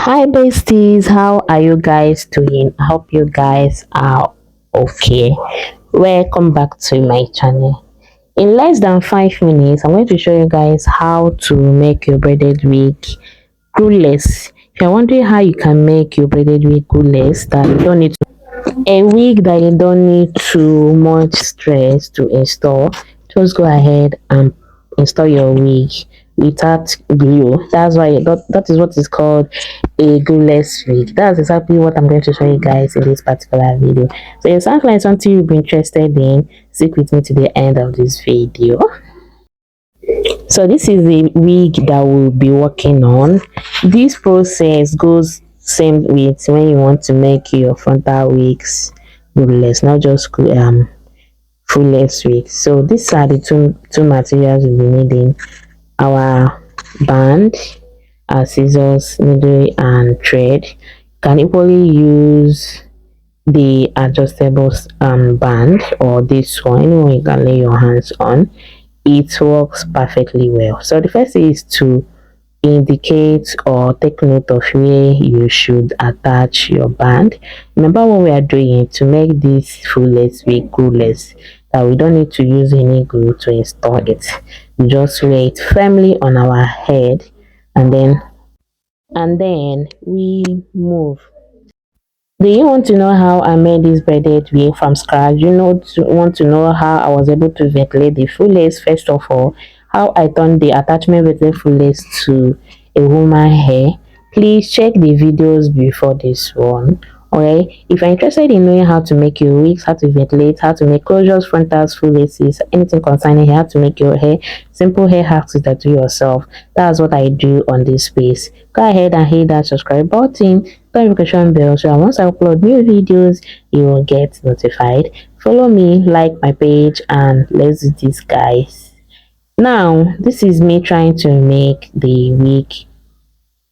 Hi besties, how are you guys doing? I hope you guys are okay. Welcome back to my channel. In less than 5 minutes, I'm going to show you guys how to make your braided wig glueless. If you're wondering how you can make your braided wig glueless, that you don't need a wig that you don't need too much stress to install, just go ahead and install your wig without glue. That is what is called a glueless wig. That's exactly what I'm going to show you guys in this particular video. So it sounds like something you'll be interested in. Stick with me to the end of this video. So this is the wig that we'll be working on. This process goes same with when you want to make your frontal wigs glueless, not just fullest wigs. So these are the two materials we'll be needing: our band, our scissors, needle and thread. You can equally use the adjustable band or this one, anyone you can lay your hands on. It works perfectly well. So the first thing is to indicate or take note of where you should attach your band. Remember what we are doing to make this fullest wig glueless, that we don't need to use any glue to install it. We just wear it firmly on our head and then we move. Do you want to know how I made this braided wig from scratch? Want to know how I was able to ventilate the full lace? First of all, how I turned the attachment with the full lace to a woman hair? Please check the videos before this one. Alright, if you're interested in knowing how to make your wigs, how to ventilate, how to make closures, frontals, full laces, anything concerning hair, how to make your hair, simple hair hacks to tattoo yourself, that's what I do on this space. Go ahead and hit that subscribe button, notification bell, so once I upload new videos, you will get notified. Follow me, like my page, and let's do this, guys. Now, this is me trying to make the wig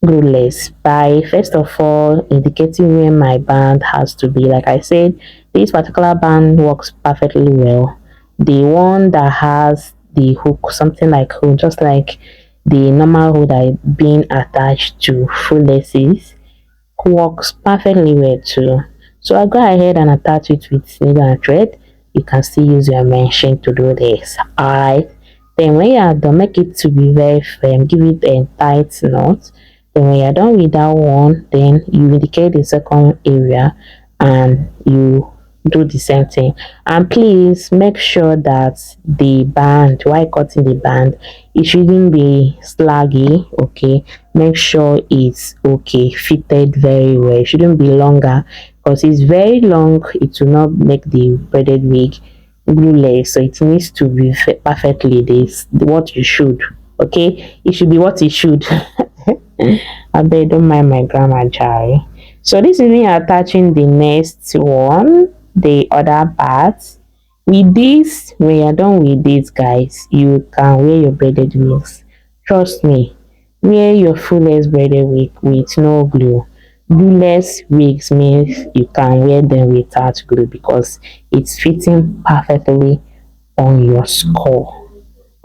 glueless by first of all indicating where my band has to be. Like I said, this particular band works perfectly well. The one that has the hook, something like hook, just like the normal hook that is being attached to full laces, works perfectly well too. So I go ahead and attach it with needle and thread. You can still use your machine to do this. Alright, then when you are done, make it to be very firm, give it a tight knot. Then when you're done with that one, then you indicate the second area and you do the same thing. And please make sure that the band, while cutting the band, it shouldn't be slaggy. Okay, make sure it's okay, fitted very well. It shouldn't be longer, because it's very long, it will not make the braided wig glueless. So it needs to be perfectly this what you should. Okay, it should be what it should. I bet don't mind my grammar, Jerry. So this is me attaching the next one, the other part. With this, when you're done with this, guys, you can wear your braided wigs. Trust me, wear your fullest braided wig with no glue. Glueless wigs means you can wear them without glue because it's fitting perfectly on your skull.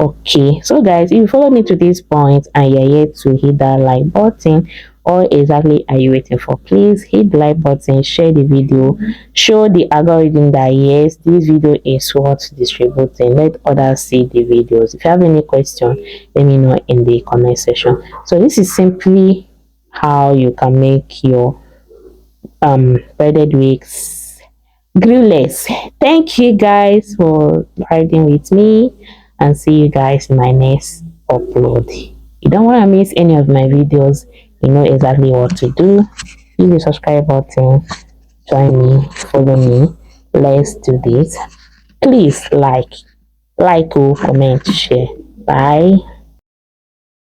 Okay, so guys, if you follow me to this point and you're yet to hit that like button, or exactly are you waiting for? Please hit the like button, share the video, show the algorithm that yes, this video is worth distributing, let others see the videos. If you have any question, let me know in the comment section. So this is simply how you can make your braided wigs glueless. Thank you guys for riding with me, and see you guys in my next upload. You don't want to miss any of my videos. You know exactly what to do. Hit the subscribe button, join me, follow me, let's do this. Please like, comment, share. Bye.